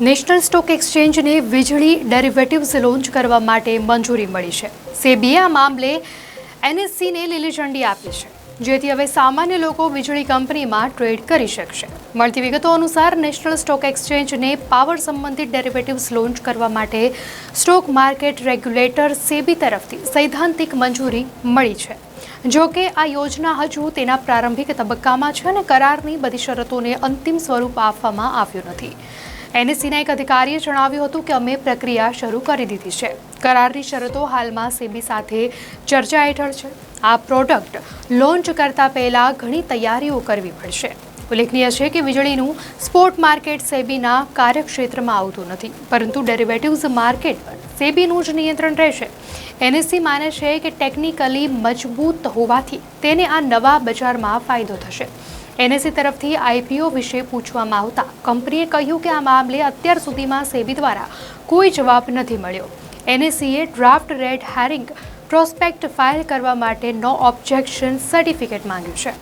National stock એક્સચેન્જને વીજળી derivatives launch કરવા માટે મંજૂરી મળી છે. સેબીએ આ મામલે એનએસસીને લીલી ઝંડી આપી છે, જેથી હવે સામાન્ય લોકો વીજળી કંપનીમાં ટ્રેડ કરી શકશે. મળતી વિગતો અનુસાર નેશનલ સ્ટોક એક્સચેન્જને પાવર સંબંધિત ડેરિવેટિવ્સ લોન્ચ કરવા માટે સ્ટોક માર્કેટ રેગ્યુલેટર સેબી તરફથી સૈદ્ધાંતિક મંજૂરી મળી છે. જો કે આ યોજના હજુ તેના પ્રારંભિક તબક્કામાં છે અને કરારની બધી શરતોને અંતિમ સ્વરૂપ આપવામાં આવ્યું નથી. એનએસસીના એક અધિકારીએ જણાવ્યું હતું કે અમે પ્રક્રિયા શરૂ કરી દીધી છે. કરારની શરતો હાલમાં સેબી સાથે ચર્ચા હેઠળ છે. આ પ્રોડક્ટ લોન્ચ કરતા પહેલા ઘણી તૈયારીઓ કરવી પડશે. ઉલ્લેખનીય છે કે વીજળીનું સ્પોટ માર્કેટ સેબીના કાર્યક્ષેત્રમાં આવતું નથી, પરંતુ ડેરિવેટિવ્સ માર્કેટ પર સેબીનું જ નિયંત્રણ રહેશે. એનએસસી માને છે કે ટેકનિકલી મજબૂત હોવાથી તેને આ નવા બજારમાં ફાયદો થશે. એનએસસી તરફથી આઈપીઓ વિશે પૂછવામાં આવતા કંપનીએ કહ્યું કે આ મામલે અત્યાર સુધીમાં સેબી દ્વારા કોઈ જવાબ નથી મળ્યો. એનએસસીએ draft red herring prospectus file કરવા માટે નો ઓબ્જેક્શન સર્ટિફિકેટ માંગ્યું છે.